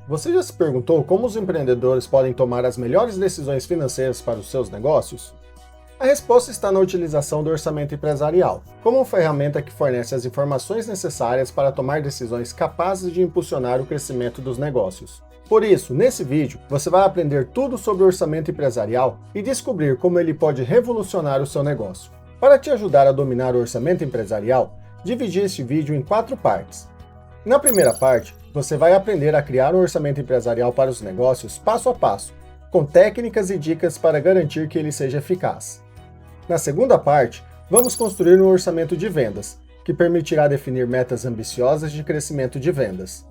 Você já se perguntou como os empreendedores podem tomar as melhores decisões financeiras para os seus negócios? A resposta está na utilização do orçamento empresarial, como uma ferramenta que fornece as informações necessárias para tomar decisões capazes de impulsionar o crescimento dos negócios. Por isso, nesse vídeo, você vai aprender tudo sobre o orçamento empresarial e descobrir como ele pode revolucionar o seu negócio. Para te ajudar a dominar o orçamento empresarial, dividi este vídeo em 4 partes. Na primeira parte, você vai aprender a criar um orçamento empresarial para os negócios passo a passo, com técnicas e dicas para garantir que ele seja eficaz. Na segunda parte, vamos construir um orçamento de vendas, que permitirá definir metas ambiciosas de crescimento de vendas.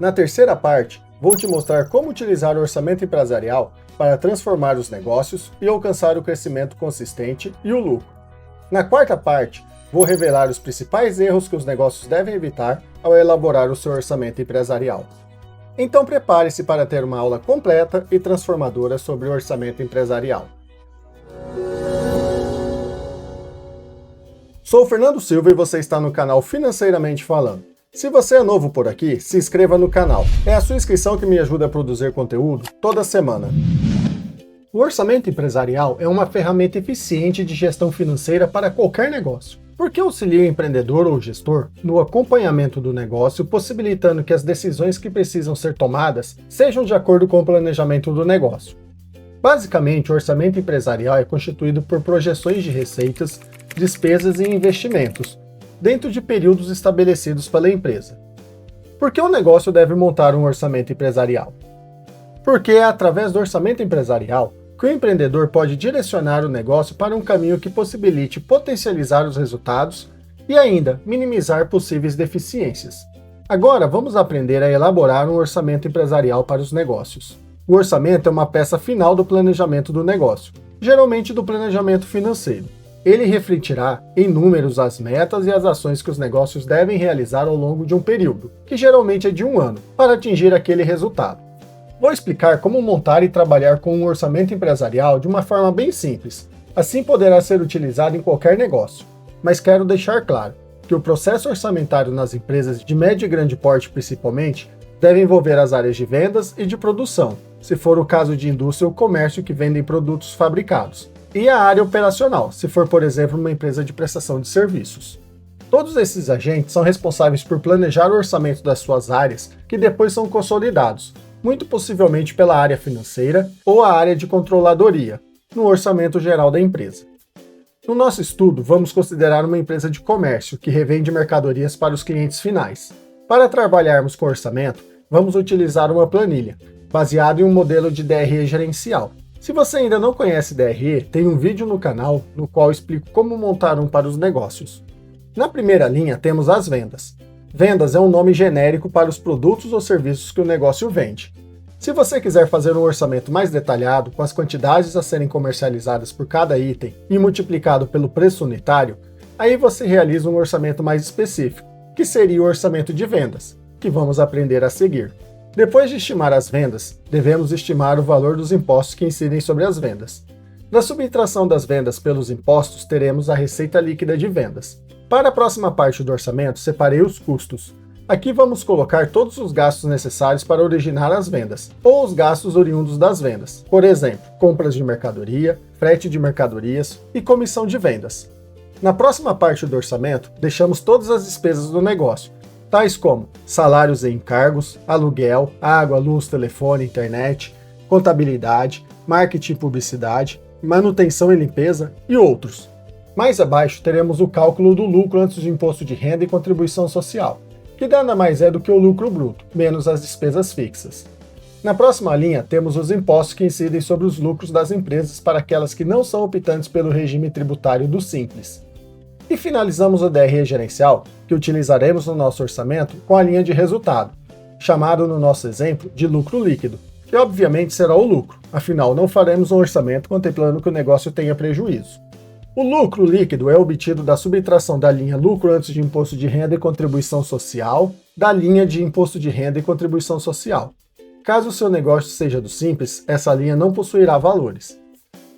Na terceira parte, vou te mostrar como utilizar o orçamento empresarial para transformar os negócios e alcançar o crescimento consistente e o lucro. Na quarta parte, vou revelar os principais erros que os negócios devem evitar ao elaborar o seu orçamento empresarial. Então prepare-se para ter uma aula completa e transformadora sobre o orçamento empresarial. Sou o Fernando Silva e você está no canal Financeiramente Falando. Se você é novo por aqui, se inscreva no canal. É a sua inscrição que me ajuda a produzir conteúdo toda semana. O orçamento empresarial é uma ferramenta eficiente de gestão financeira para qualquer negócio, porque auxilia o empreendedor ou gestor no acompanhamento do negócio, possibilitando que as decisões que precisam ser tomadas sejam de acordo com o planejamento do negócio. Basicamente, o orçamento empresarial é constituído por projeções de receitas, despesas e investimentos, dentro de períodos estabelecidos pela empresa. Por que o negócio deve montar um orçamento empresarial? Porque é através do orçamento empresarial que o empreendedor pode direcionar o negócio para um caminho que possibilite potencializar os resultados e ainda minimizar possíveis deficiências. Agora vamos aprender a elaborar um orçamento empresarial para os negócios. O orçamento é uma peça final do planejamento do negócio, geralmente do planejamento financeiro. Ele refletirá em números as metas e as ações que os negócios devem realizar ao longo de um período, que geralmente é de um ano, para atingir aquele resultado. Vou explicar como montar e trabalhar com um orçamento empresarial de uma forma bem simples, assim poderá ser utilizado em qualquer negócio. Mas quero deixar claro que o processo orçamentário nas empresas de médio e grande porte principalmente deve envolver as áreas de vendas e de produção, se for o caso de indústria ou comércio que vendem produtos fabricados, e a área operacional, se for, por exemplo, uma empresa de prestação de serviços. Todos esses agentes são responsáveis por planejar o orçamento das suas áreas, que depois são consolidados, muito possivelmente pela área financeira ou a área de controladoria, no orçamento geral da empresa. No nosso estudo, vamos considerar uma empresa de comércio que revende mercadorias para os clientes finais. Para trabalharmos com orçamento, vamos utilizar uma planilha, baseada em um modelo de DRE gerencial. Se você ainda não conhece DRE, tem um vídeo no canal no qual explico como montar um para os negócios. Na primeira linha temos as vendas. Vendas é um nome genérico para os produtos ou serviços que o negócio vende. Se você quiser fazer um orçamento mais detalhado, com as quantidades a serem comercializadas por cada item e multiplicado pelo preço unitário, aí você realiza um orçamento mais específico, que seria o orçamento de vendas, que vamos aprender a seguir. Depois de estimar as vendas, devemos estimar o valor dos impostos que incidem sobre as vendas. Na subtração das vendas pelos impostos, teremos a receita líquida de vendas. Para a próxima parte do orçamento, separei os custos. Aqui vamos colocar todos os gastos necessários para originar as vendas, ou os gastos oriundos das vendas. Por exemplo, compras de mercadoria, frete de mercadorias e comissão de vendas. Na próxima parte do orçamento, deixamos todas as despesas do negócio, tais como salários e encargos, aluguel, água, luz, telefone, internet, contabilidade, marketing e publicidade, manutenção e limpeza e outros. Mais abaixo teremos o cálculo do lucro antes de imposto de renda e contribuição social, que nada mais é do que o lucro bruto, menos as despesas fixas. Na próxima linha temos os impostos que incidem sobre os lucros das empresas para aquelas que não são optantes pelo regime tributário do Simples. E finalizamos o DRE gerencial, que utilizaremos no nosso orçamento, com a linha de resultado, chamado no nosso exemplo de lucro líquido, que obviamente será o lucro, afinal não faremos um orçamento contemplando que o negócio tenha prejuízo. O lucro líquido é obtido da subtração da linha lucro antes de imposto de renda e contribuição social, da linha de imposto de renda e contribuição social. Caso o seu negócio seja do Simples, essa linha não possuirá valores.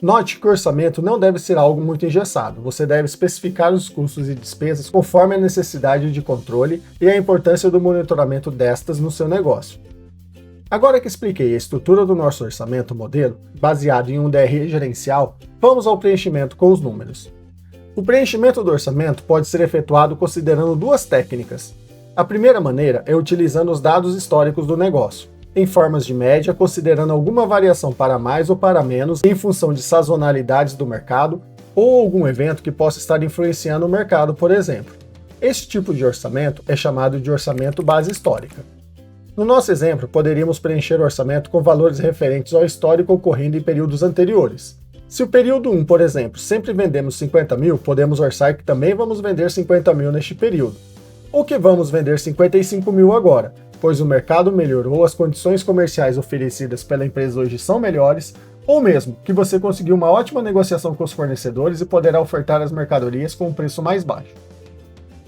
Note que o orçamento não deve ser algo muito engessado, você deve especificar os custos e despesas conforme a necessidade de controle e a importância do monitoramento destas no seu negócio. Agora que expliquei a estrutura do nosso orçamento modelo, baseado em um DRE gerencial, vamos ao preenchimento com os números. O preenchimento do orçamento pode ser efetuado considerando duas técnicas. A primeira maneira é utilizando os dados históricos do negócio, em formas de média, considerando alguma variação para mais ou para menos em função de sazonalidades do mercado ou algum evento que possa estar influenciando o mercado, por exemplo. Este tipo de orçamento é chamado de orçamento base histórica. No nosso exemplo, poderíamos preencher o orçamento com valores referentes ao histórico ocorrendo em períodos anteriores. Se o período 1, por exemplo, sempre vendemos 50 mil, podemos orçar que também vamos vender 50 mil neste período. Ou que vamos vender 55 mil agora, pois o mercado melhorou, as condições comerciais oferecidas pela empresa hoje são melhores, ou mesmo que você conseguiu uma ótima negociação com os fornecedores e poderá ofertar as mercadorias com um preço mais baixo.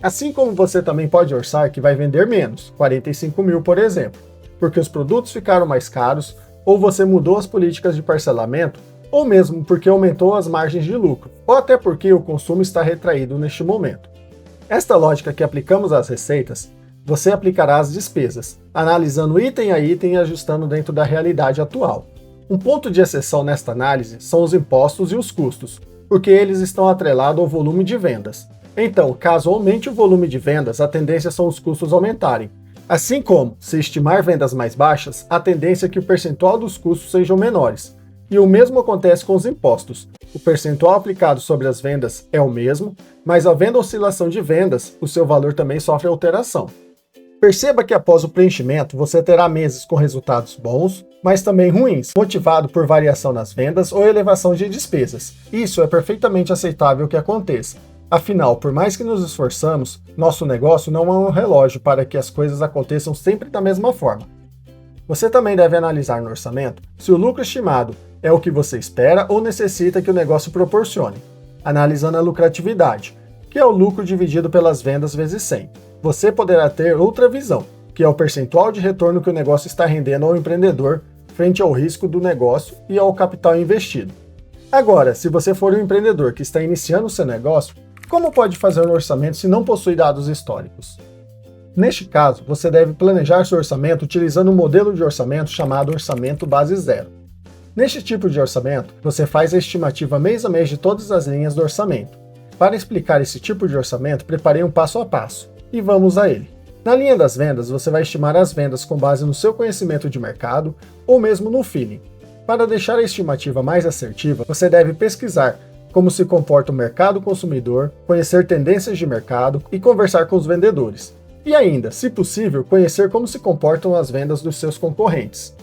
Assim como você também pode orçar que vai vender menos, 45 mil por exemplo, porque os produtos ficaram mais caros, ou você mudou as políticas de parcelamento, ou mesmo porque aumentou as margens de lucro, ou até porque o consumo está retraído neste momento. Esta lógica que aplicamos às receitas, você aplicará às despesas, analisando item a item e ajustando dentro da realidade atual. Um ponto de exceção nesta análise são os impostos e os custos, porque eles estão atrelados ao volume de vendas. Então, caso aumente o volume de vendas, a tendência são os custos aumentarem. Assim como, se estimar vendas mais baixas, a tendência é que o percentual dos custos sejam menores. E o mesmo acontece com os impostos. O percentual aplicado sobre as vendas é o mesmo, mas havendo oscilação de vendas, o seu valor também sofre alteração. Perceba que após o preenchimento, você terá meses com resultados bons, mas também ruins, motivado por variação nas vendas ou elevação de despesas. Isso é perfeitamente aceitável que aconteça. Afinal, por mais que nos esforçamos, nosso negócio não é um relógio para que as coisas aconteçam sempre da mesma forma. Você também deve analisar no orçamento se o lucro estimado é o que você espera ou necessita que o negócio proporcione, analisando a lucratividade, que é o lucro dividido pelas vendas vezes 100. Você poderá ter outra visão, que é o percentual de retorno que o negócio está rendendo ao empreendedor frente ao risco do negócio e ao capital investido. Agora, se você for um empreendedor que está iniciando o seu negócio, como pode fazer um orçamento se não possui dados históricos? Neste caso, você deve planejar seu orçamento utilizando um modelo de orçamento chamado orçamento base zero. Neste tipo de orçamento, você faz a estimativa mês a mês de todas as linhas do orçamento. Para explicar esse tipo de orçamento, preparei um passo a passo, e vamos a ele. Na linha das vendas, você vai estimar as vendas com base no seu conhecimento de mercado, ou mesmo no feeling. Para deixar a estimativa mais assertiva, você deve pesquisar como se comporta o mercado consumidor, conhecer tendências de mercado e conversar com os vendedores. E ainda, se possível, conhecer como se comportam as vendas dos seus concorrentes.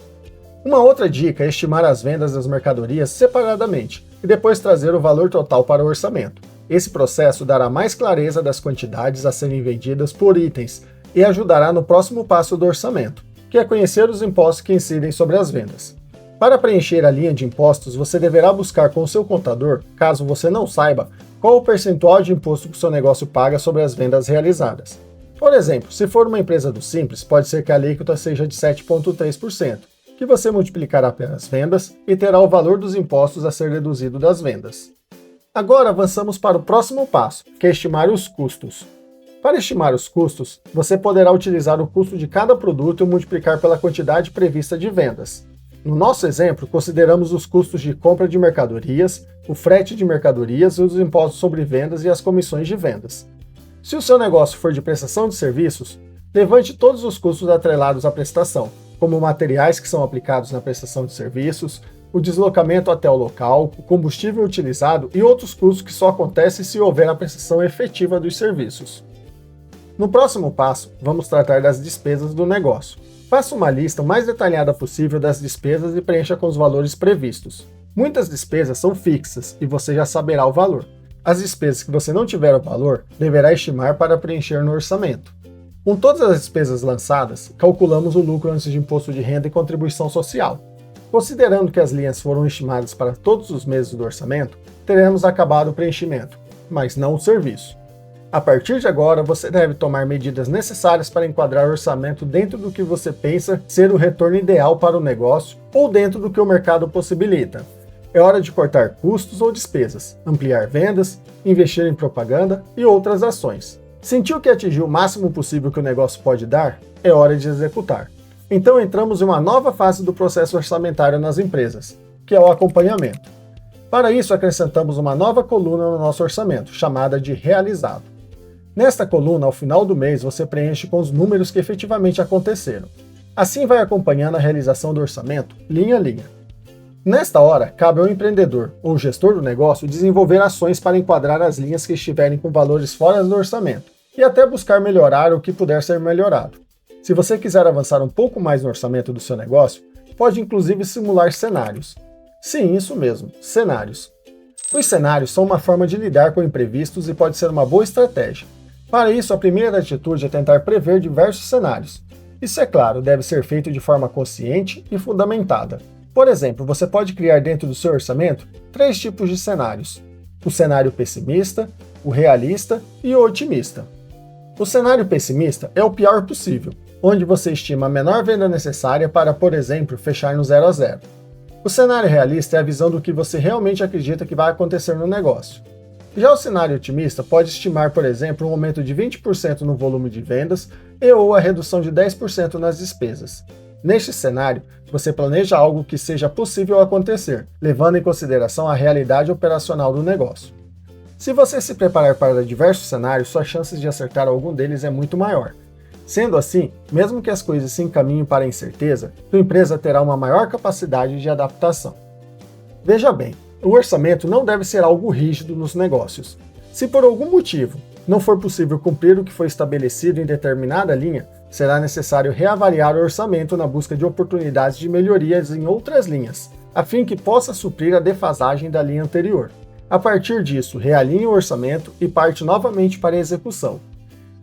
Uma outra dica é estimar as vendas das mercadorias separadamente e depois trazer o valor total para o orçamento. Esse processo dará mais clareza das quantidades a serem vendidas por itens e ajudará no próximo passo do orçamento, que é conhecer os impostos que incidem sobre as vendas. Para preencher a linha de impostos, você deverá buscar com o seu contador, caso você não saiba, qual o percentual de imposto que o seu negócio paga sobre as vendas realizadas. Por exemplo, se for uma empresa do Simples, pode ser que a alíquota seja de 7,3%, que você multiplicará pelas vendas e terá o valor dos impostos a ser deduzido das vendas. Agora avançamos para o próximo passo, que é estimar os custos. Para estimar os custos, você poderá utilizar o custo de cada produto e multiplicar pela quantidade prevista de vendas. No nosso exemplo, consideramos os custos de compra de mercadorias, o frete de mercadorias e os impostos sobre vendas e as comissões de vendas. Se o seu negócio for de prestação de serviços, levante todos os custos atrelados à prestação, como materiais que são aplicados na prestação de serviços, o deslocamento até o local, o combustível utilizado e outros custos que só acontecem se houver a prestação efetiva dos serviços. No próximo passo, vamos tratar das despesas do negócio. Faça uma lista o mais detalhada possível das despesas e preencha com os valores previstos. Muitas despesas são fixas e você já saberá o valor. As despesas que você não tiver o valor, deverá estimar para preencher no orçamento. Com todas as despesas lançadas, calculamos o lucro antes de imposto de renda e contribuição social. Considerando que as linhas foram estimadas para todos os meses do orçamento, teremos acabado o preenchimento, mas não o serviço. A partir de agora, você deve tomar medidas necessárias para enquadrar o orçamento dentro do que você pensa ser o retorno ideal para o negócio ou dentro do que o mercado possibilita. É hora de cortar custos ou despesas, ampliar vendas, investir em propaganda e outras ações. Sentiu que atingiu o máximo possível que o negócio pode dar? É hora de executar. Então entramos em uma nova fase do processo orçamentário nas empresas, que é o acompanhamento. Para isso, acrescentamos uma nova coluna no nosso orçamento, chamada de realizado. Nesta coluna, ao final do mês, você preenche com os números que efetivamente aconteceram. Assim vai acompanhando a realização do orçamento, linha a linha. Nesta hora, cabe ao empreendedor ou gestor do negócio desenvolver ações para enquadrar as linhas que estiverem com valores fora do orçamento e até buscar melhorar o que puder ser melhorado. Se você quiser avançar um pouco mais no orçamento do seu negócio, pode inclusive simular cenários. Sim, isso mesmo, cenários. Os cenários são uma forma de lidar com imprevistos e pode ser uma boa estratégia. Para isso, a primeira atitude é tentar prever diversos cenários. Isso, é claro, deve ser feito de forma consciente e fundamentada. Por exemplo, você pode criar dentro do seu orçamento 3 tipos de cenários: o cenário pessimista, o realista e o otimista. O cenário pessimista é o pior possível, onde você estima a menor venda necessária para, por exemplo, fechar no 0 a 0. O cenário realista é a visão do que você realmente acredita que vai acontecer no negócio. Já o cenário otimista pode estimar, por exemplo, um aumento de 20% no volume de vendas ou a redução de 10% nas despesas. Neste cenário, você planeja algo que seja possível acontecer, levando em consideração a realidade operacional do negócio. Se você se preparar para diversos cenários, suas chances de acertar algum deles é muito maior. Sendo assim, mesmo que as coisas se encaminhem para a incerteza, sua empresa terá uma maior capacidade de adaptação. Veja bem, o orçamento não deve ser algo rígido nos negócios. Se por algum motivo não for possível cumprir o que foi estabelecido em determinada linha, será necessário reavaliar o orçamento na busca de oportunidades de melhorias em outras linhas, a fim que possa suprir a defasagem da linha anterior. A partir disso, realinhe o orçamento e parte novamente para a execução.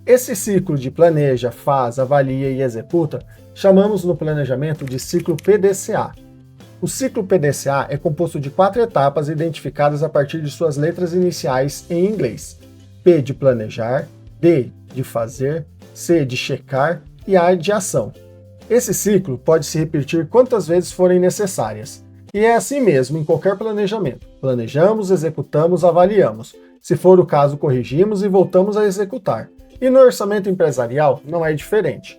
Esse ciclo de planeja, faz, avalia e executa, chamamos no planejamento de ciclo PDCA. O ciclo PDCA é composto de 4 etapas identificadas a partir de suas letras iniciais em inglês: P de planejar, D de fazer, C de checar e A de ação. Esse ciclo pode se repetir quantas vezes forem necessárias. E é assim mesmo em qualquer planejamento. Planejamos, executamos, avaliamos. Se for o caso, corrigimos e voltamos a executar. E no orçamento empresarial não é diferente.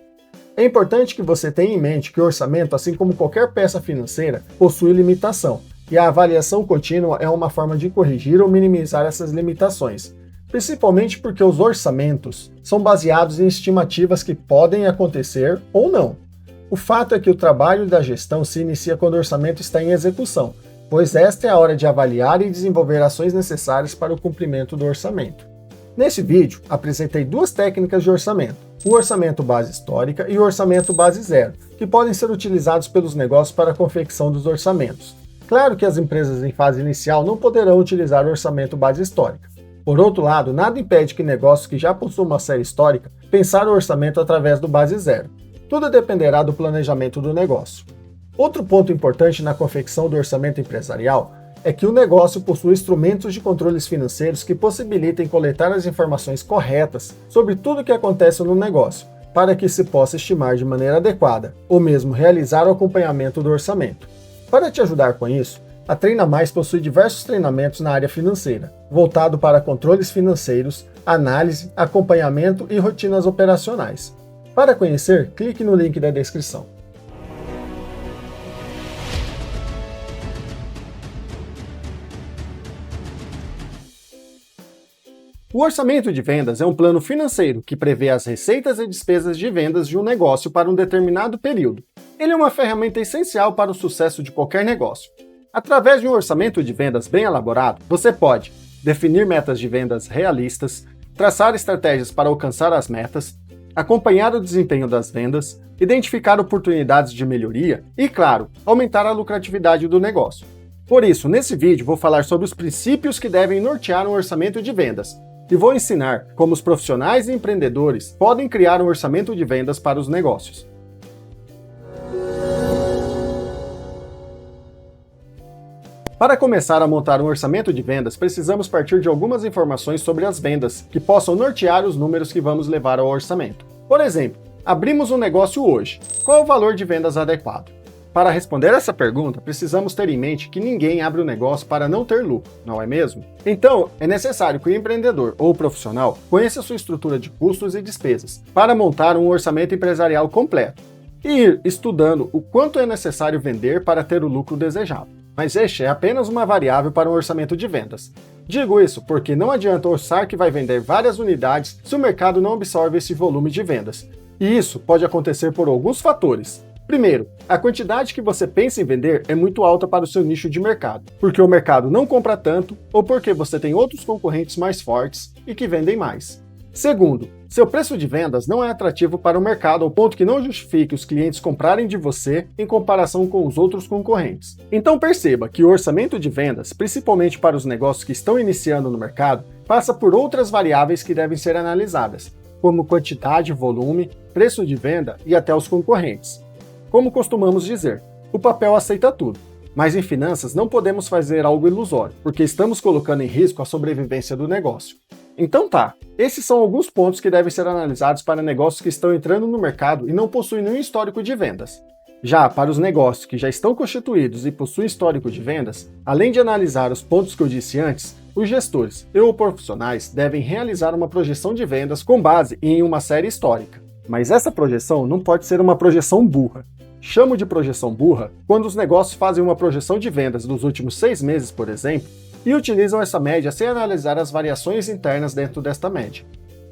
É importante que você tenha em mente que o orçamento, assim como qualquer peça financeira, possui limitação, e a avaliação contínua é uma forma de corrigir ou minimizar essas limitações, principalmente porque os orçamentos são baseados em estimativas que podem acontecer ou não. O fato é que o trabalho da gestão se inicia quando o orçamento está em execução, pois esta é a hora de avaliar e desenvolver ações necessárias para o cumprimento do orçamento. Neste vídeo, apresentei 2 técnicas de orçamento: o orçamento base histórica e o orçamento base zero, que podem ser utilizados pelos negócios para a confecção dos orçamentos. Claro que as empresas em fase inicial não poderão utilizar o orçamento base histórica. Por outro lado, nada impede que negócios que já possuem uma série histórica pensar o orçamento através do base zero. Tudo dependerá do planejamento do negócio. Outro ponto importante na confecção do orçamento empresarial é que o negócio possui instrumentos de controles financeiros que possibilitem coletar as informações corretas sobre tudo o que acontece no negócio, para que se possa estimar de maneira adequada, ou mesmo realizar o acompanhamento do orçamento. Para te ajudar com isso, a Treina Mais possui diversos treinamentos na área financeira, voltado para controles financeiros, análise, acompanhamento e rotinas operacionais. Para conhecer, clique no link da descrição. O orçamento de vendas é um plano financeiro que prevê as receitas e despesas de vendas de um negócio para um determinado período. Ele é uma ferramenta essencial para o sucesso de qualquer negócio. Através de um orçamento de vendas bem elaborado, você pode definir metas de vendas realistas, traçar estratégias para alcançar as metas, acompanhar o desempenho das vendas, identificar oportunidades de melhoria e, claro, aumentar a lucratividade do negócio. Por isso, nesse vídeo vou falar sobre os princípios que devem nortear um orçamento de vendas e vou ensinar como os profissionais e empreendedores podem criar um orçamento de vendas para os negócios. Para começar a montar um orçamento de vendas, precisamos partir de algumas informações sobre as vendas, que possam nortear os números que vamos levar ao orçamento. Por exemplo, abrimos um negócio hoje. Qual é o valor de vendas adequado? Para responder essa pergunta, precisamos ter em mente que ninguém abre um negócio para não ter lucro, não é mesmo? Então, é necessário que o empreendedor ou o profissional conheça sua estrutura de custos e despesas, para montar um orçamento empresarial completo. e ir estudando o quanto é necessário vender para ter o lucro desejado. Mas este é apenas uma variável para um orçamento de vendas. Digo isso porque não adianta orçar que vai vender várias unidades se o mercado não absorve esse volume de vendas. E isso pode acontecer por alguns fatores. Primeiro, a quantidade que você pensa em vender é muito alta para o seu nicho de mercado, porque o mercado não compra tanto ou porque você tem outros concorrentes mais fortes e que vendem mais. Segundo, seu preço de vendas não é atrativo para o mercado ao ponto que não justifique os clientes comprarem de você em comparação com os outros concorrentes. Então perceba que o orçamento de vendas, principalmente para os negócios que estão iniciando no mercado, passa por outras variáveis que devem ser analisadas, como quantidade, volume, preço de venda e até os concorrentes. Como costumamos dizer, o papel aceita tudo, mas em finanças não podemos fazer algo ilusório, porque estamos colocando em risco a sobrevivência do negócio. Então tá, esses são alguns pontos que devem ser analisados para negócios que estão entrando no mercado e não possuem nenhum histórico de vendas. Já para os negócios que já estão constituídos e possuem histórico de vendas, além de analisar os pontos que eu disse antes, os gestores ou profissionais devem realizar uma projeção de vendas com base em uma série histórica. Mas essa projeção não pode ser uma projeção burra. Chamo de projeção burra quando os negócios fazem uma projeção de vendas dos últimos 6 meses, por exemplo, e utilizam essa média sem analisar as variações internas dentro desta média.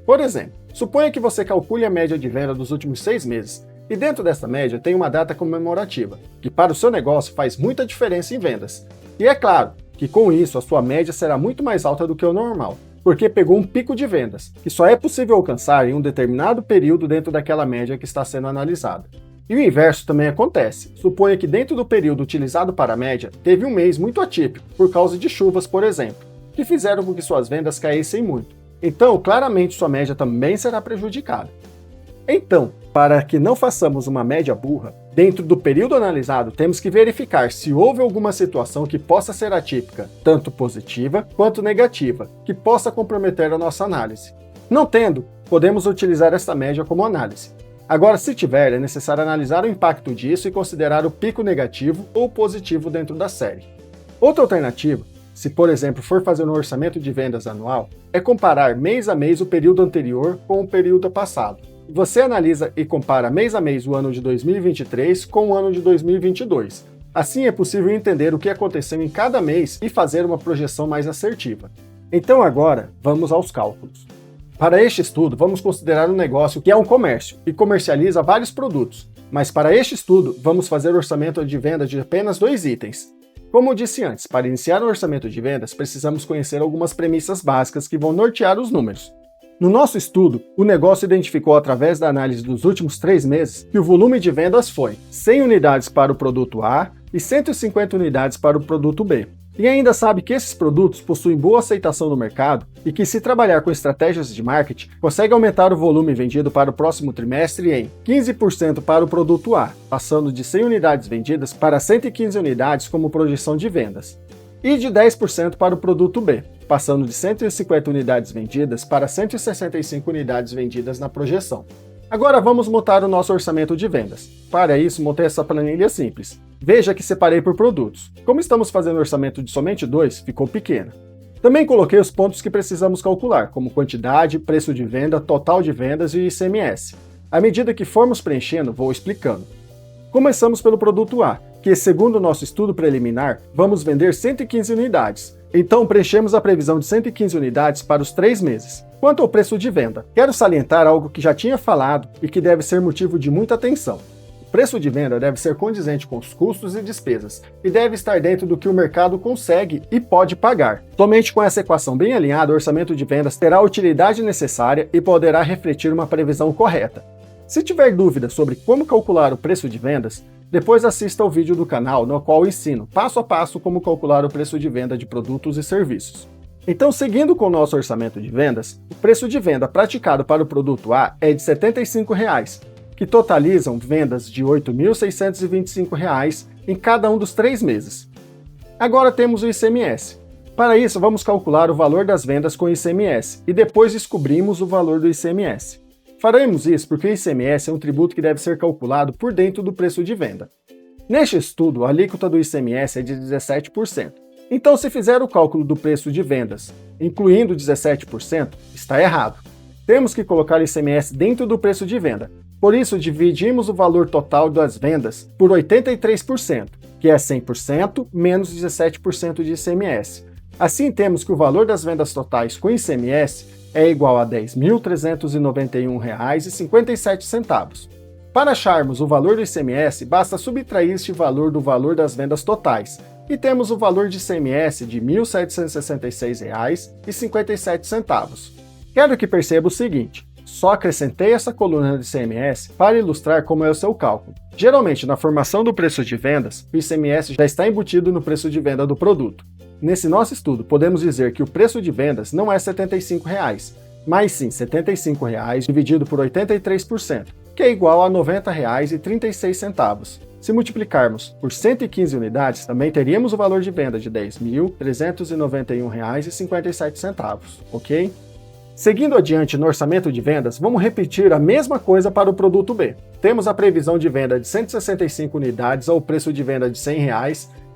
Por exemplo, suponha que você calcule a média de venda dos últimos 6 meses, e dentro dessa média tem uma data comemorativa, que para o seu negócio faz muita diferença em vendas. E é claro que com isso a sua média será muito mais alta do que o normal, porque pegou um pico de vendas, que só é possível alcançar em um determinado período dentro daquela média que está sendo analisada. E o inverso também acontece. Suponha que dentro do período utilizado para a média, teve um mês muito atípico, por causa de chuvas, por exemplo, que fizeram com que suas vendas caíssem muito. Então, claramente, sua média também será prejudicada. Então, para que não façamos uma média burra, dentro do período analisado temos que verificar se houve alguma situação que possa ser atípica, tanto positiva quanto negativa, que possa comprometer a nossa análise. Não tendo, podemos utilizar esta média como análise. Agora, se tiver, é necessário analisar o impacto disso e considerar o pico negativo ou positivo dentro da série. Outra alternativa, se por exemplo for fazer um orçamento de vendas anual, é comparar mês a mês o período anterior com o período passado. Você analisa e compara mês a mês o ano de 2023 com o ano de 2022. Assim é possível entender o que aconteceu em cada mês e fazer uma projeção mais assertiva. Então agora, vamos aos cálculos. Para este estudo, vamos considerar um negócio que é um comércio e comercializa vários produtos, mas para este estudo, vamos fazer orçamento de venda de apenas 2 itens. Como eu disse antes, para iniciar um orçamento de vendas, precisamos conhecer algumas premissas básicas que vão nortear os números. No nosso estudo, o negócio identificou através da análise dos últimos 3 meses que o volume de vendas foi 100 unidades para o produto A e 150 unidades para o produto B. E ainda sabe que esses produtos possuem boa aceitação no mercado e que, se trabalhar com estratégias de marketing, consegue aumentar o volume vendido para o próximo trimestre em 15% para o produto A, passando de 100 unidades vendidas para 115 unidades como projeção de vendas, e de 10% para o produto B, passando de 150 unidades vendidas para 165 unidades vendidas na projeção. Agora vamos montar o nosso orçamento de vendas. Para isso, montei essa planilha simples. Veja que separei por produtos. Como estamos fazendo orçamento de somente 2, ficou pequena. Também coloquei os pontos que precisamos calcular, como quantidade, preço de venda, total de vendas e ICMS. À medida que formos preenchendo, vou explicando. Começamos pelo produto A, que, segundo o nosso estudo preliminar, vamos vender 115 unidades. Então preenchemos a previsão de 115 unidades para os 3 meses. Quanto ao preço de venda, quero salientar algo que já tinha falado e que deve ser motivo de muita atenção. O preço de venda deve ser condizente com os custos e despesas, e deve estar dentro do que o mercado consegue e pode pagar. Somente com essa equação bem alinhada, o orçamento de vendas terá a utilidade necessária e poderá refletir uma previsão correta. Se tiver dúvida sobre como calcular o preço de vendas, depois assista ao vídeo do canal no qual ensino passo a passo como calcular o preço de venda de produtos e serviços. Então, seguindo com o nosso orçamento de vendas, o preço de venda praticado para o produto A é de R$ 75,00, que totalizam vendas de R$ 8.625 em cada um dos 3 meses. Agora temos o ICMS. Para isso, vamos calcular o valor das vendas com ICMS e depois descobrimos o valor do ICMS. Faremos isso porque o ICMS é um tributo que deve ser calculado por dentro do preço de venda. Neste estudo, a alíquota do ICMS é de 17%. Então, se fizer o cálculo do preço de vendas, incluindo 17%, está errado. Temos que colocar o ICMS dentro do preço de venda. Por isso, dividimos o valor total das vendas por 83%, que é 100% menos 17% de ICMS. Assim, temos que o valor das vendas totais com ICMS é igual a R$ 10.391,57. Para acharmos o valor do ICMS, basta subtrair este valor do valor das vendas totais, e temos o valor de ICMS de R$ 1.766,57. Quero que perceba o seguinte: só acrescentei essa coluna de ICMS para ilustrar como é o seu cálculo. Geralmente, na formação do preço de vendas, o ICMS já está embutido no preço de venda do produto. Nesse nosso estudo, podemos dizer que o preço de vendas não é R$ 75, mas sim R$ 75 dividido por 83%, que é igual a R$ 90,36. Se multiplicarmos por 115 unidades, também teríamos o valor de venda de R$ 10.391,57, ok? Seguindo adiante no orçamento de vendas, vamos repetir a mesma coisa para o produto B. Temos a previsão de venda de 165 unidades ao preço de venda de R$ 100,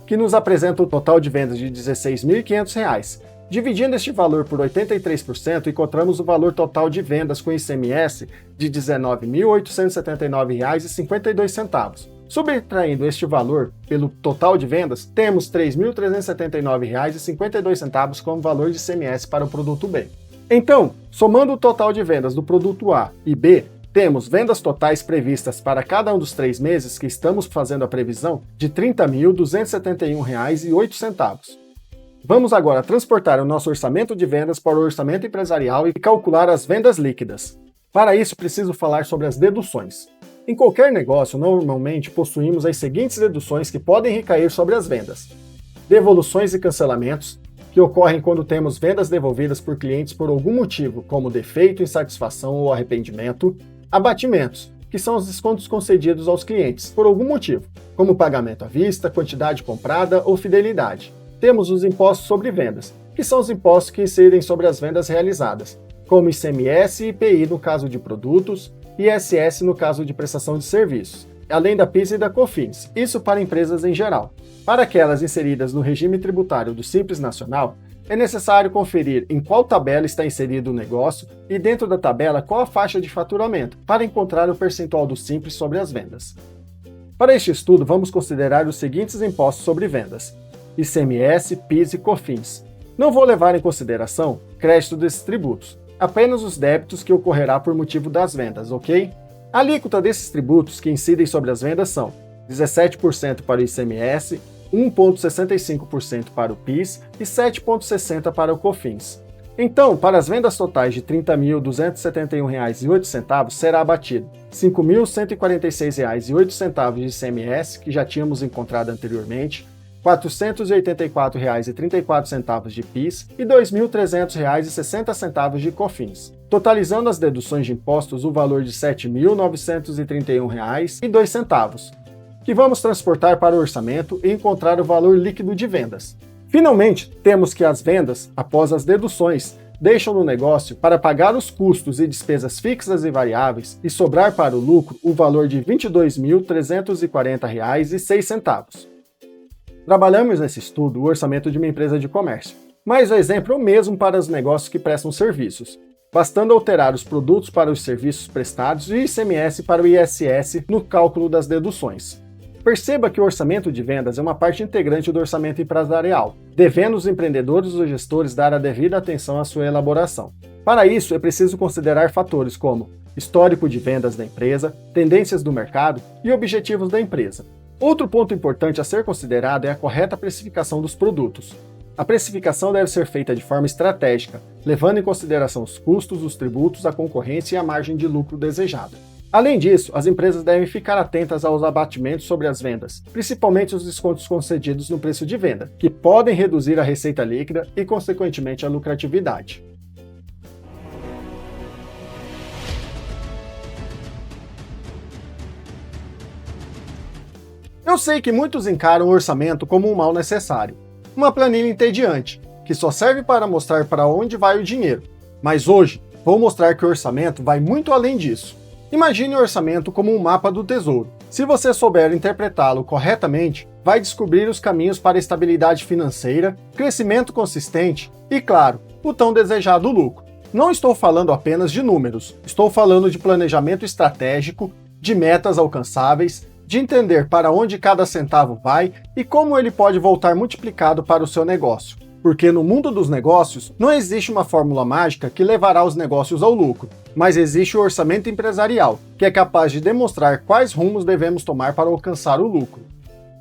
que nos apresenta o total de vendas de R$ 16.500. Dividindo este valor por 83%, encontramos o valor total de vendas com ICMS de R$ 19.879,52. Subtraindo este valor pelo total de vendas, temos R$ 3.379,52 como valor de ICMS para o produto B. Então, somando o total de vendas do produto A e B, temos vendas totais previstas para cada um dos 3 meses que estamos fazendo a previsão de R$ 30.271,08. Vamos agora transportar o nosso orçamento de vendas para o orçamento empresarial e calcular as vendas líquidas. Para isso, preciso falar sobre as deduções. Em qualquer negócio, normalmente possuímos as seguintes deduções que podem recair sobre as vendas: devoluções e cancelamentos, que ocorrem quando temos vendas devolvidas por clientes por algum motivo, como defeito, insatisfação ou arrependimento; abatimentos, que são os descontos concedidos aos clientes por algum motivo, como pagamento à vista, quantidade comprada ou fidelidade. Temos os impostos sobre vendas, que são os impostos que incidem sobre as vendas realizadas, como ICMS e IPI no caso de produtos, e ISS no caso de prestação de serviços, além da PIS e da COFINS, isso para empresas em geral. Para aquelas inseridas no regime tributário do Simples Nacional, é necessário conferir em qual tabela está inserido o negócio e dentro da tabela qual a faixa de faturamento, para encontrar o percentual do Simples sobre as vendas. Para este estudo, vamos considerar os seguintes impostos sobre vendas: ICMS, PIS e COFINS. Não vou levar em consideração crédito desses tributos, apenas os débitos que ocorrerá por motivo das vendas, ok? A alíquota desses tributos que incidem sobre as vendas são 17% para o ICMS, 1,65% para o PIS e 7,60% para o COFINS. Então, para as vendas totais de R$ 30.271,08 será abatido R$ 5.146,08 de ICMS, que já tínhamos encontrado anteriormente, R$ 484,34 de PIS e R$ 2.300,60 de COFINS, totalizando as deduções de impostos o valor de R$ 7.931,02, que vamos transportar para o orçamento e encontrar o valor líquido de vendas. Finalmente, temos que as vendas, após as deduções, deixam no negócio para pagar os custos e despesas fixas e variáveis e sobrar para o lucro o valor de R$ 22.340,06. Trabalhamos nesse estudo o orçamento de uma empresa de comércio, mas o exemplo é o mesmo para os negócios que prestam serviços, bastando alterar os produtos para os serviços prestados e o ICMS para o ISS no cálculo das deduções. Perceba que o orçamento de vendas é uma parte integrante do orçamento empresarial, devendo os empreendedores ou gestores dar a devida atenção à sua elaboração. Para isso, é preciso considerar fatores como histórico de vendas da empresa, tendências do mercado e objetivos da empresa. Outro ponto importante a ser considerado é a correta precificação dos produtos. A precificação deve ser feita de forma estratégica, levando em consideração os custos, os tributos, a concorrência e a margem de lucro desejada. Além disso, as empresas devem ficar atentas aos abatimentos sobre as vendas, principalmente os descontos concedidos no preço de venda, que podem reduzir a receita líquida e, consequentemente, a lucratividade. Eu sei que muitos encaram o orçamento como um mal necessário, uma planilha entediante, que só serve para mostrar para onde vai o dinheiro. Mas hoje, vou mostrar que o orçamento vai muito além disso. Imagine o orçamento como um mapa do tesouro. Se você souber interpretá-lo corretamente, vai descobrir os caminhos para estabilidade financeira, crescimento consistente e, claro, o tão desejado lucro. Não estou falando apenas de números, estou falando de planejamento estratégico, de metas alcançáveis, de entender para onde cada centavo vai e como ele pode voltar multiplicado para o seu negócio. Porque no mundo dos negócios, não existe uma fórmula mágica que levará os negócios ao lucro, mas existe o orçamento empresarial, que é capaz de demonstrar quais rumos devemos tomar para alcançar o lucro.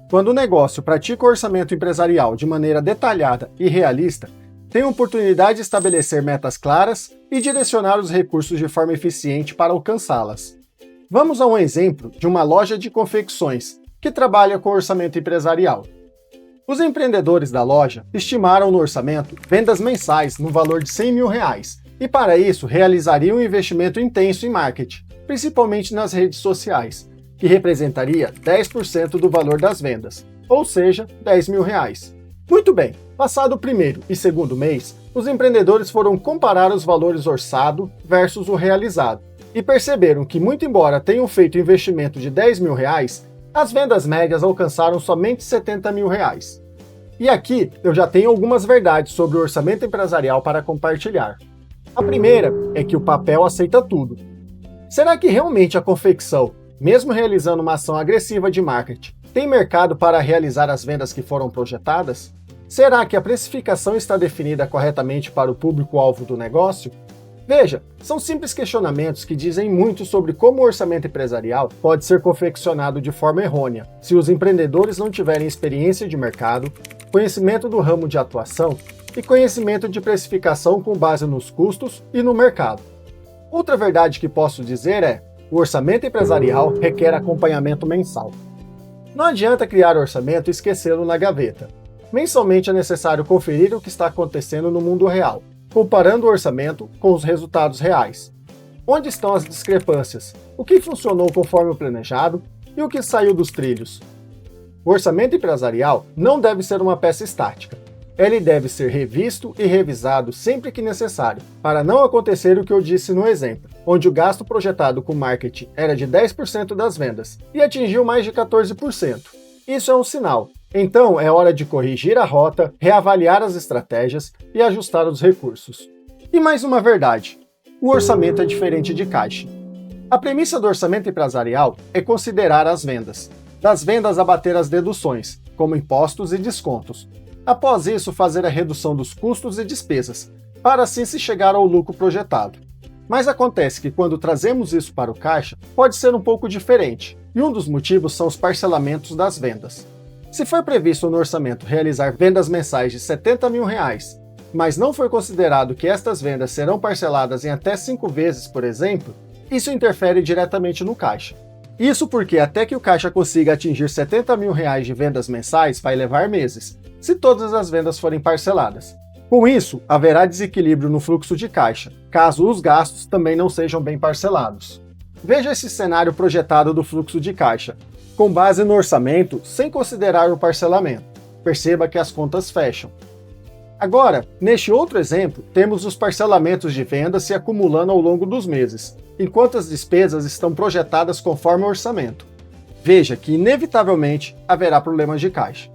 Quando o negócio pratica o orçamento empresarial de maneira detalhada e realista, tem a oportunidade de estabelecer metas claras e direcionar os recursos de forma eficiente para alcançá-las. Vamos a um exemplo de uma loja de confecções que trabalha com orçamento empresarial. Os empreendedores da loja estimaram no orçamento vendas mensais no valor de R$100 mil e para isso realizariam um investimento intenso em marketing, principalmente nas redes sociais, que representaria 10% do valor das vendas, ou seja, R$10 mil. Muito bem, passado o primeiro e segundo mês, os empreendedores foram comparar os valores orçado versus o realizado e perceberam que, muito embora tenham feito investimento de R$10 mil, as vendas médias alcançaram somente R$70 mil. E aqui eu já tenho algumas verdades sobre o orçamento empresarial para compartilhar. A primeira é que o papel aceita tudo. Será que realmente a confecção, mesmo realizando uma ação agressiva de marketing, tem mercado para realizar as vendas que foram projetadas? Será que a precificação está definida corretamente para o público-alvo do negócio? Veja, são simples questionamentos que dizem muito sobre como o orçamento empresarial pode ser confeccionado de forma errônea, se os empreendedores não tiverem experiência de mercado, conhecimento do ramo de atuação e conhecimento de precificação com base nos custos e no mercado. Outra verdade que posso dizer é: o orçamento empresarial requer acompanhamento mensal. Não adianta criar orçamento e esquecê-lo na gaveta. Mensalmente é necessário conferir o que está acontecendo no mundo real, comparando o orçamento com os resultados reais. Onde estão as discrepâncias? O que funcionou conforme o planejado e o que saiu dos trilhos? O orçamento empresarial não deve ser uma peça estática. Ele deve ser revisto e revisado sempre que necessário, para não acontecer o que eu disse no exemplo, onde o gasto projetado com marketing era de 10% das vendas e atingiu mais de 14%. Isso é um sinal. Então é hora de corrigir a rota, reavaliar as estratégias e ajustar os recursos. E mais uma verdade: o orçamento é diferente de caixa. A premissa do orçamento empresarial é considerar as vendas. Das vendas abater as deduções, como impostos e descontos. Após isso, fazer a redução dos custos e despesas, para assim se chegar ao lucro projetado. Mas acontece que quando trazemos isso para o caixa, pode ser um pouco diferente, e um dos motivos são os parcelamentos das vendas. Se foi previsto no orçamento realizar vendas mensais de R$70 mil, mas não foi considerado que estas vendas serão parceladas em até 5 vezes, por exemplo, isso interfere diretamente no caixa. Isso porque até que o caixa consiga atingir R$70 mil de vendas mensais vai levar meses, se todas as vendas forem parceladas. Com isso, haverá desequilíbrio no fluxo de caixa, caso os gastos também não sejam bem parcelados. Veja esse cenário projetado do fluxo de caixa, com base no orçamento, sem considerar o parcelamento. Perceba que as contas fecham. Agora, neste outro exemplo, temos os parcelamentos de vendas se acumulando ao longo dos meses, enquanto as despesas estão projetadas conforme o orçamento. Veja que, inevitavelmente, haverá problemas de caixa.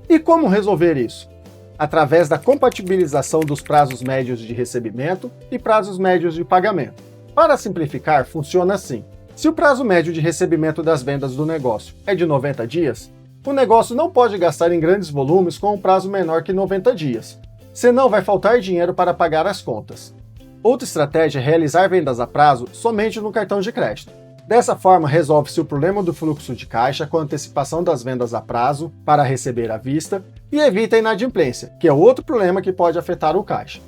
E como resolver isso? Através da compatibilização dos prazos médios de recebimento e prazos médios de pagamento. Para simplificar, funciona assim. Se o prazo médio de recebimento das vendas do negócio é de 90 dias, o negócio não pode gastar em grandes volumes com um prazo menor que 90 dias, senão vai faltar dinheiro para pagar as contas. Outra estratégia é realizar vendas a prazo somente no cartão de crédito. Dessa forma, resolve-se o problema do fluxo de caixa com a antecipação das vendas a prazo para receber à vista e evita a inadimplência, que é outro problema que pode afetar o caixa.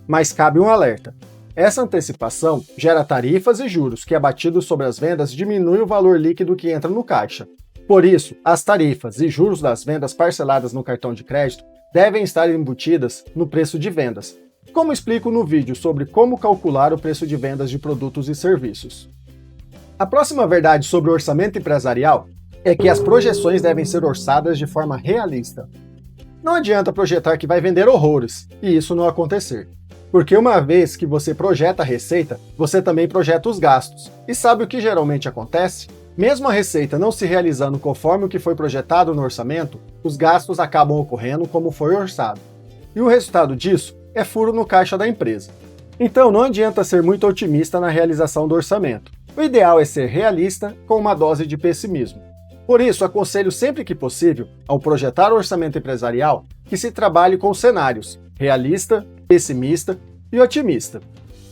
Mas cabe um alerta. Essa antecipação gera tarifas e juros que, abatidos sobre as vendas, diminui o valor líquido que entra no caixa. Por isso, as tarifas e juros das vendas parceladas no cartão de crédito devem estar embutidas no preço de vendas, como explico no vídeo sobre como calcular o preço de vendas de produtos e serviços. A próxima verdade sobre o orçamento empresarial é que as projeções devem ser orçadas de forma realista. Não adianta projetar que vai vender horrores e isso não acontecer. Porque uma vez que você projeta a receita, você também projeta os gastos. E sabe o que geralmente acontece? Mesmo a receita não se realizando conforme o que foi projetado no orçamento, os gastos acabam ocorrendo como foi orçado. E o resultado disso é furo no caixa da empresa. Então não adianta ser muito otimista na realização do orçamento. O ideal é ser realista com uma dose de pessimismo. Por isso, aconselho sempre que possível, ao projetar o orçamento empresarial, que se trabalhe com cenários realista, pessimista e otimista.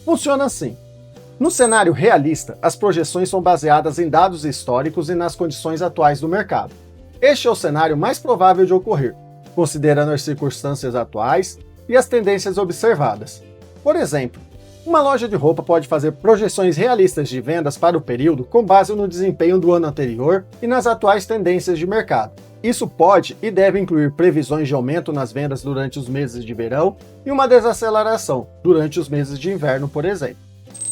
Funciona assim. No cenário realista, as projeções são baseadas em dados históricos e nas condições atuais do mercado. Este é o cenário mais provável de ocorrer, considerando as circunstâncias atuais e as tendências observadas. Por exemplo, uma loja de roupa pode fazer projeções realistas de vendas para o período com base no desempenho do ano anterior e nas atuais tendências de mercado. Isso pode e deve incluir previsões de aumento nas vendas durante os meses de verão e uma desaceleração durante os meses de inverno, por exemplo.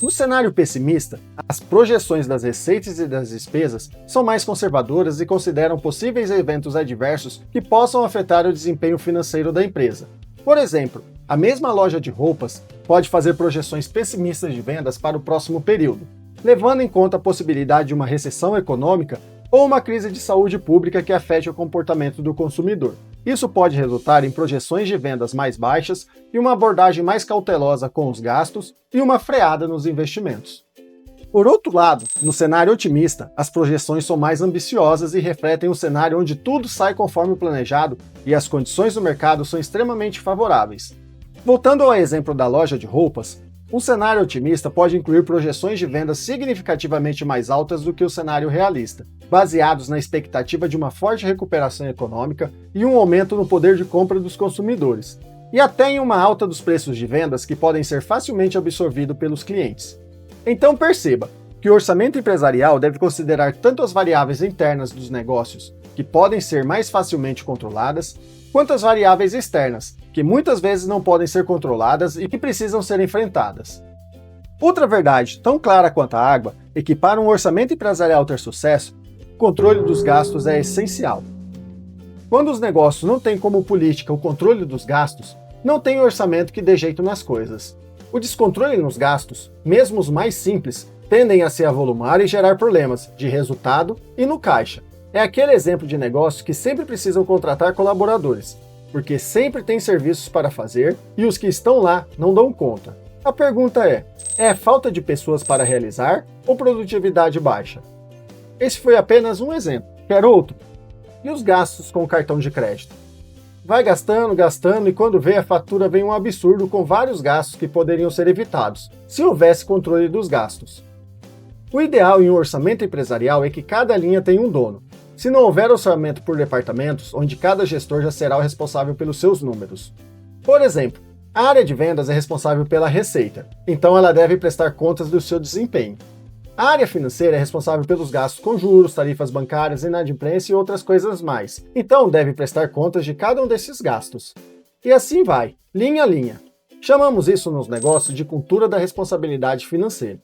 No cenário pessimista, as projeções das receitas e das despesas são mais conservadoras e consideram possíveis eventos adversos que possam afetar o desempenho financeiro da empresa. Por exemplo, a mesma loja de roupas pode fazer projeções pessimistas de vendas para o próximo período, levando em conta a possibilidade de uma recessão econômica ou uma crise de saúde pública que afete o comportamento do consumidor. Isso pode resultar em projeções de vendas mais baixas e uma abordagem mais cautelosa com os gastos e uma freada nos investimentos. Por outro lado, no cenário otimista, as projeções são mais ambiciosas e refletem um cenário onde tudo sai conforme planejado e as condições do mercado são extremamente favoráveis. Voltando ao exemplo da loja de roupas, um cenário otimista pode incluir projeções de vendas significativamente mais altas do que o cenário realista, baseados na expectativa de uma forte recuperação econômica e um aumento no poder de compra dos consumidores, e até em uma alta dos preços de vendas que podem ser facilmente absorvidos pelos clientes. Então perceba que o orçamento empresarial deve considerar tanto as variáveis internas dos negócios, que podem ser mais facilmente controladas, quanto as variáveis externas, que muitas vezes não podem ser controladas e que precisam ser enfrentadas. Outra verdade, tão clara quanto a água, é que para um orçamento empresarial ter sucesso, o controle dos gastos é essencial. Quando os negócios não têm como política o controle dos gastos, não tem orçamento que dê jeito nas coisas. O descontrole nos gastos, mesmo os mais simples, tendem a se avolumar e gerar problemas de resultado e no caixa. É aquele exemplo de negócio que sempre precisam contratar colaboradores, porque sempre tem serviços para fazer e os que estão lá não dão conta. A pergunta é falta de pessoas para realizar ou produtividade baixa? Esse foi apenas um exemplo. Quer outro? E os gastos com cartão de crédito? Vai gastando, gastando e quando vê a fatura vem um absurdo com vários gastos que poderiam ser evitados, se houvesse controle dos gastos. O ideal em um orçamento empresarial é que cada linha tenha um dono. Se não houver orçamento por departamentos, onde cada gestor já será o responsável pelos seus números. Por exemplo, a área de vendas é responsável pela receita, então ela deve prestar contas do seu desempenho. A área financeira é responsável pelos gastos com juros, tarifas bancárias, inadimplência e outras coisas mais, então deve prestar contas de cada um desses gastos. E assim vai, linha a linha. Chamamos isso nos negócios de cultura da responsabilidade financeira.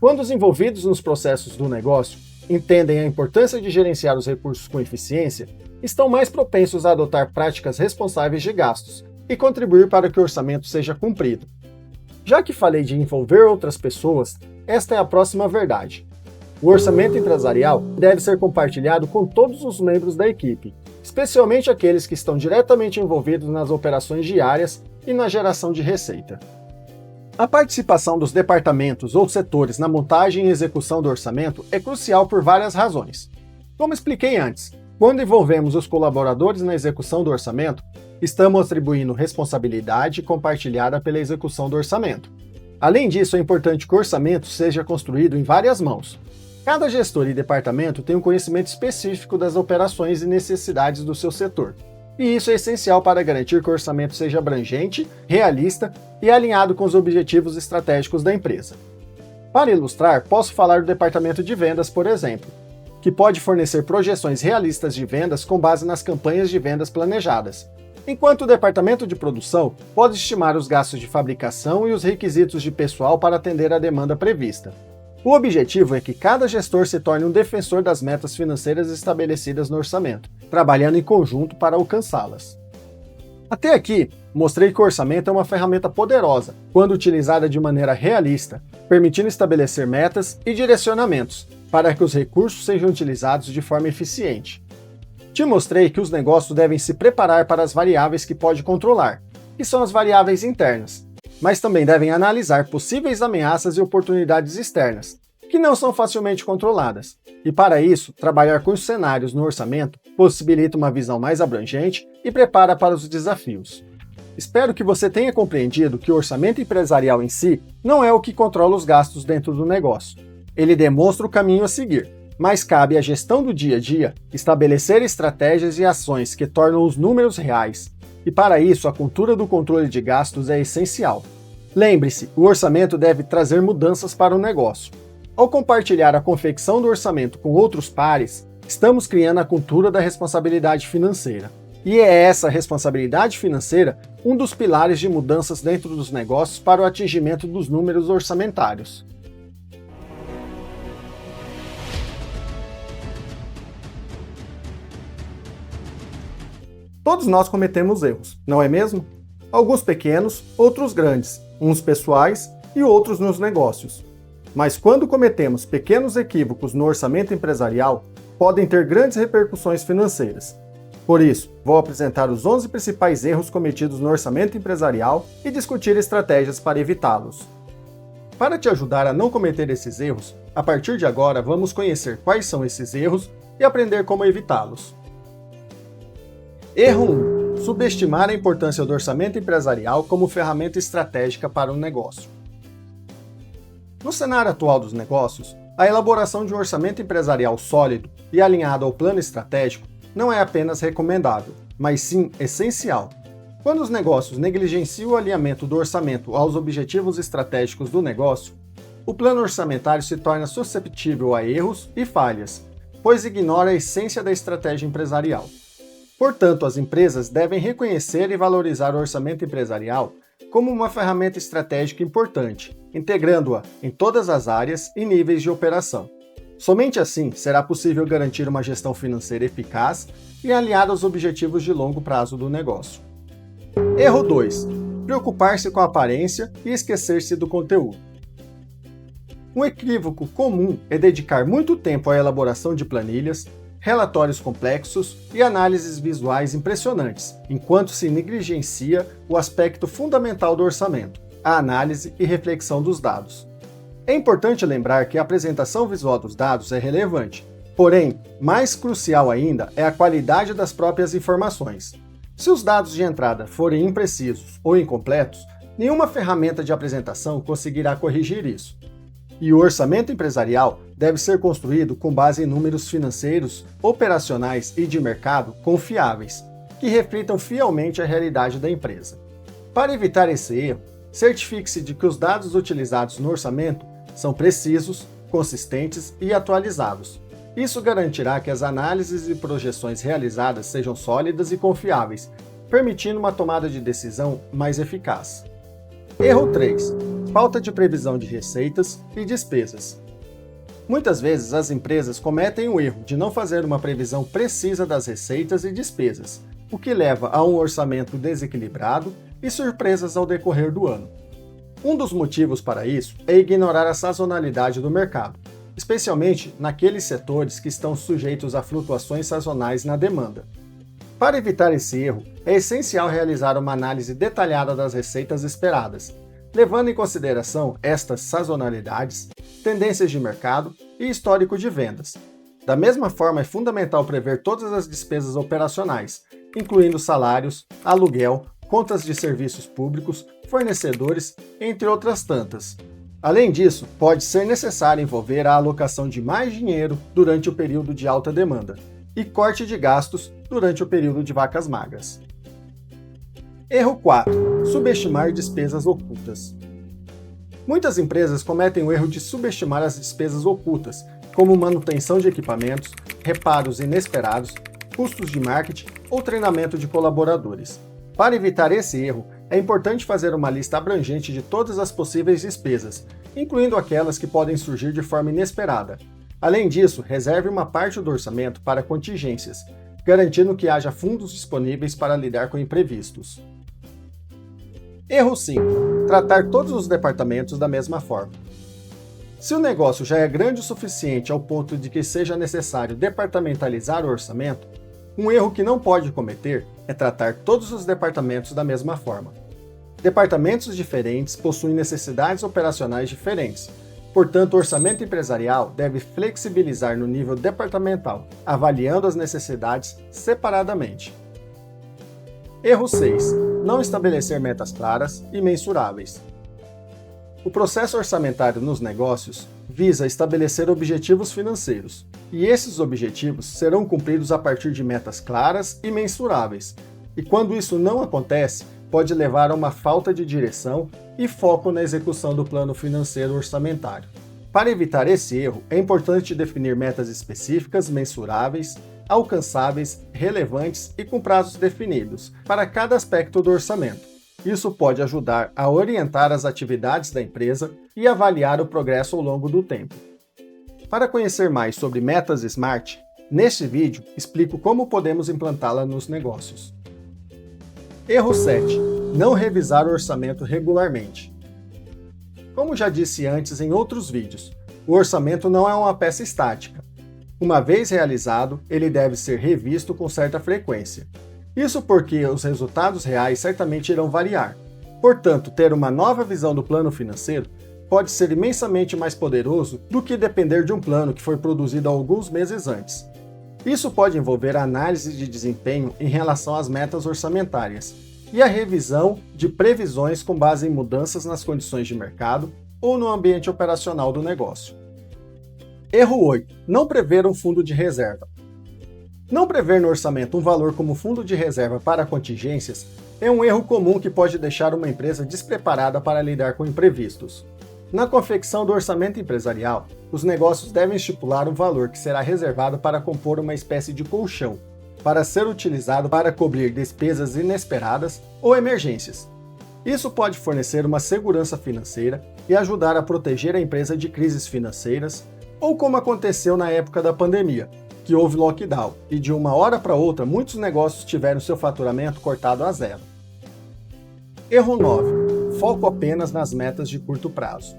Quando os envolvidos nos processos do negócio entendem a importância de gerenciar os recursos com eficiência, estão mais propensos a adotar práticas responsáveis de gastos e contribuir para que o orçamento seja cumprido. Já que falei de envolver outras pessoas, esta é a próxima verdade. O orçamento empresarial deve ser compartilhado com todos os membros da equipe, especialmente aqueles que estão diretamente envolvidos nas operações diárias e na geração de receita. A participação dos departamentos ou setores na montagem e execução do orçamento é crucial por várias razões. Como expliquei antes, quando envolvemos os colaboradores na execução do orçamento, estamos atribuindo responsabilidade compartilhada pela execução do orçamento. Além disso, é importante que o orçamento seja construído em várias mãos. Cada gestor e departamento tem um conhecimento específico das operações e necessidades do seu setor. E isso é essencial para garantir que o orçamento seja abrangente, realista e alinhado com os objetivos estratégicos da empresa. Para ilustrar, posso falar do departamento de vendas, por exemplo, que pode fornecer projeções realistas de vendas com base nas campanhas de vendas planejadas, enquanto o departamento de produção pode estimar os gastos de fabricação e os requisitos de pessoal para atender à demanda prevista. O objetivo é que cada gestor se torne um defensor das metas financeiras estabelecidas no orçamento, trabalhando em conjunto para alcançá-las. Até aqui, mostrei que o orçamento é uma ferramenta poderosa, quando utilizada de maneira realista, permitindo estabelecer metas e direcionamentos, para que os recursos sejam utilizados de forma eficiente. Te mostrei que os negócios devem se preparar para as variáveis que pode controlar, que são as variáveis internas. mas também devem analisar possíveis ameaças e oportunidades externas, que não são facilmente controladas. E para isso, trabalhar com os cenários no orçamento possibilita uma visão mais abrangente e prepara para os desafios. Espero que você tenha compreendido que o orçamento empresarial em si não é o que controla os gastos dentro do negócio. Ele demonstra o caminho a seguir, mas cabe à gestão do dia a dia estabelecer estratégias e ações que tornam os números reais. E para isso, a cultura do controle de gastos é essencial. Lembre-se, o orçamento deve trazer mudanças para o negócio. Ao compartilhar a confecção do orçamento com outros pares, estamos criando a cultura da responsabilidade financeira. E é essa responsabilidade financeira um dos pilares de mudanças dentro dos negócios para o atingimento dos números orçamentários. Todos nós cometemos erros, não é mesmo? Alguns pequenos, outros grandes, uns pessoais e outros nos negócios. Mas quando cometemos pequenos equívocos no orçamento empresarial, podem ter grandes repercussões financeiras. Por isso, vou apresentar os 11 principais erros cometidos no orçamento empresarial e discutir estratégias para evitá-los. Para te ajudar a não cometer esses erros, a partir de agora vamos conhecer quais são esses erros e aprender como evitá-los. Erro 1. Subestimar a importância do orçamento empresarial como ferramenta estratégica para o negócio. No cenário atual dos negócios, a elaboração de um orçamento empresarial sólido e alinhado ao plano estratégico não é apenas recomendável, mas sim essencial. Quando os negócios negligenciam o alinhamento do orçamento aos objetivos estratégicos do negócio, o plano orçamentário se torna suscetível a erros e falhas, pois ignora a essência da estratégia empresarial. Portanto, as empresas devem reconhecer e valorizar o orçamento empresarial como uma ferramenta estratégica importante, integrando-a em todas as áreas e níveis de operação. Somente assim será possível garantir uma gestão financeira eficaz e alinhada aos objetivos de longo prazo do negócio. Erro 2. Preocupar-se com a aparência e esquecer-se do conteúdo. Um equívoco comum é dedicar muito tempo à elaboração de planilhas, relatórios complexos e análises visuais impressionantes, enquanto se negligencia o aspecto fundamental do orçamento, a análise e reflexão dos dados. É importante lembrar que a apresentação visual dos dados é relevante, porém, mais crucial ainda é a qualidade das próprias informações. Se os dados de entrada forem imprecisos ou incompletos, nenhuma ferramenta de apresentação conseguirá corrigir isso. E o orçamento empresarial deve ser construído com base em números financeiros, operacionais e de mercado confiáveis, que reflitam fielmente a realidade da empresa. Para evitar esse erro, certifique-se de que os dados utilizados no orçamento são precisos, consistentes e atualizados. Isso garantirá que as análises e projeções realizadas sejam sólidas e confiáveis, permitindo uma tomada de decisão mais eficaz. Erro 3. Falta de previsão de receitas e despesas. Muitas vezes as empresas cometem o erro de não fazer uma previsão precisa das receitas e despesas, o que leva a um orçamento desequilibrado e surpresas ao decorrer do ano. Um dos motivos para isso é ignorar a sazonalidade do mercado, especialmente naqueles setores que estão sujeitos a flutuações sazonais na demanda. Para evitar esse erro, é essencial realizar uma análise detalhada das receitas esperadas, levando em consideração estas sazonalidades, tendências de mercado e histórico de vendas. Da mesma forma, é fundamental prever todas as despesas operacionais, incluindo salários, aluguel, contas de serviços públicos, fornecedores, entre outras tantas. Além disso, pode ser necessário envolver a alocação de mais dinheiro durante o período de alta demanda e corte de gastos durante o período de vacas magras. Erro 4. Subestimar despesas ocultas. Muitas empresas cometem o erro de subestimar as despesas ocultas, como manutenção de equipamentos, reparos inesperados, custos de marketing ou treinamento de colaboradores. Para evitar esse erro, é importante fazer uma lista abrangente de todas as possíveis despesas, incluindo aquelas que podem surgir de forma inesperada. Além disso, reserve uma parte do orçamento para contingências, garantindo que haja fundos disponíveis para lidar com imprevistos. Erro 5. Tratar todos os departamentos da mesma forma. Se o negócio já é grande o suficiente ao ponto de que seja necessário departamentalizar o orçamento, um erro que não pode cometer é tratar todos os departamentos da mesma forma. Departamentos diferentes possuem necessidades operacionais diferentes. Portanto, o orçamento empresarial deve flexibilizar no nível departamental, avaliando as necessidades separadamente. Erro 6. Não estabelecer metas claras e mensuráveis. O processo orçamentário nos negócios visa estabelecer objetivos financeiros, e esses objetivos serão cumpridos a partir de metas claras e mensuráveis. E quando isso não acontece, pode levar a uma falta de direção e foco na execução do plano financeiro orçamentário. Para evitar esse erro, é importante definir metas específicas, mensuráveis, alcançáveis, relevantes e com prazos definidos para cada aspecto do orçamento. Isso pode ajudar a orientar as atividades da empresa e avaliar o progresso ao longo do tempo. Para conhecer mais sobre metas SMART, neste vídeo explico como podemos implantá-la nos negócios. Erro 7. Não revisar o orçamento regularmente. Como já disse antes em outros vídeos, o orçamento não é uma peça estática. Uma vez realizado, ele deve ser revisto com certa frequência. Isso porque os resultados reais certamente irão variar. Portanto, ter uma nova visão do plano financeiro pode ser imensamente mais poderoso do que depender de um plano que foi produzido alguns meses antes. Isso pode envolver a análise de desempenho em relação às metas orçamentárias e a revisão de previsões com base em mudanças nas condições de mercado ou no ambiente operacional do negócio. Erro 8. Não prever um fundo de reserva. Não prever no orçamento um valor como fundo de reserva para contingências é um erro comum que pode deixar uma empresa despreparada para lidar com imprevistos. Na confecção do orçamento empresarial, os negócios devem estipular um valor que será reservado para compor uma espécie de colchão, para ser utilizado para cobrir despesas inesperadas ou emergências. Isso pode fornecer uma segurança financeira e ajudar a proteger a empresa de crises financeiras, ou como aconteceu na época da pandemia, que houve lockdown e de uma hora para outra muitos negócios tiveram seu faturamento cortado a zero. Erro 9. Foco apenas nas metas de curto prazo.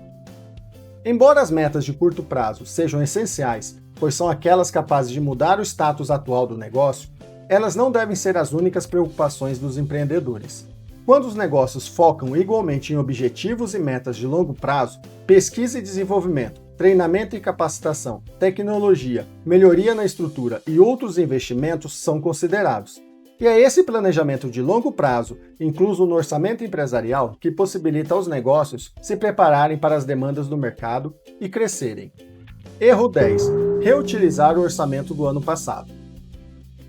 Embora as metas de curto prazo sejam essenciais, pois são aquelas capazes de mudar o status atual do negócio, elas não devem ser as únicas preocupações dos empreendedores. Quando os negócios focam igualmente em objetivos e metas de longo prazo, pesquisa e desenvolvimento, treinamento e capacitação, tecnologia, melhoria na estrutura e outros investimentos são considerados. E é esse planejamento de longo prazo, incluso no orçamento empresarial, que possibilita aos negócios se prepararem para as demandas do mercado e crescerem. Erro 10. Reutilizar o orçamento do ano passado.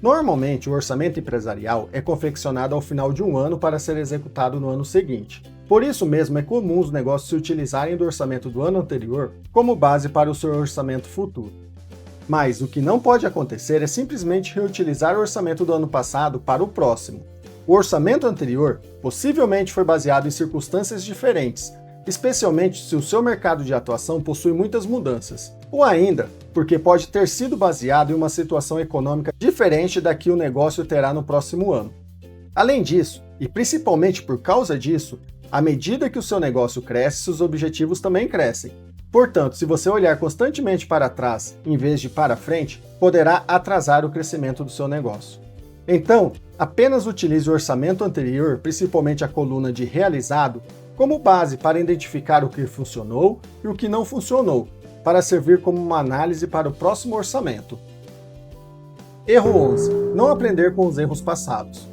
Normalmente, o orçamento empresarial é confeccionado ao final de um ano para ser executado no ano seguinte. Por isso mesmo, é comum os negócios se utilizarem do orçamento do ano anterior como base para o seu orçamento futuro. Mas o que não pode acontecer é simplesmente reutilizar o orçamento do ano passado para o próximo. O orçamento anterior possivelmente foi baseado em circunstâncias diferentes, especialmente se o seu mercado de atuação possui muitas mudanças, ou ainda porque pode ter sido baseado em uma situação econômica diferente da que o negócio terá no próximo ano. Além disso, e principalmente por causa disso, à medida que o seu negócio cresce, seus objetivos também crescem. Portanto, se você olhar constantemente para trás em vez de para frente, poderá atrasar o crescimento do seu negócio. Então, apenas utilize o orçamento anterior, principalmente a coluna de realizado, como base para identificar o que funcionou e o que não funcionou, para servir como uma análise para o próximo orçamento. Erro 11. Não aprender com os erros passados.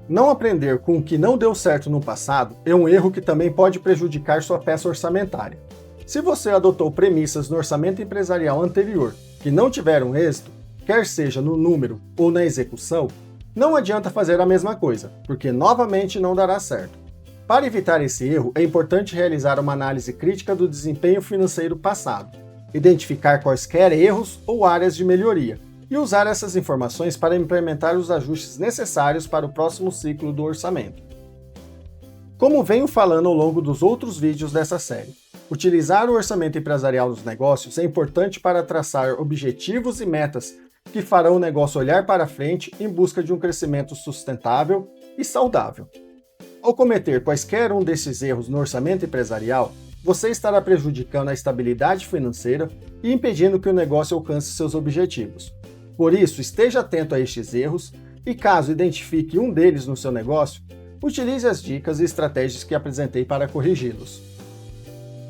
Não aprender com o que não deu certo no passado é um erro que também pode prejudicar sua peça orçamentária. Se você adotou premissas no orçamento empresarial anterior que não tiveram êxito, quer seja no número ou na execução, não adianta fazer a mesma coisa, porque novamente não dará certo. Para evitar esse erro, é importante realizar uma análise crítica do desempenho financeiro passado, identificar quaisquer erros ou áreas de melhoria, e usar essas informações para implementar os ajustes necessários para o próximo ciclo do orçamento. Como venho falando ao longo dos outros vídeos dessa série, utilizar o orçamento empresarial nos negócios é importante para traçar objetivos e metas que farão o negócio olhar para frente em busca de um crescimento sustentável e saudável. Ao cometer quaisquer um desses erros no orçamento empresarial, você estará prejudicando a estabilidade financeira e impedindo que o negócio alcance seus objetivos. Por isso, esteja atento a estes erros e, caso identifique um deles no seu negócio, Utilize as dicas e estratégias que apresentei para corrigi-los.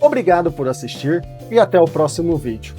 Obrigado por assistir e até o próximo vídeo.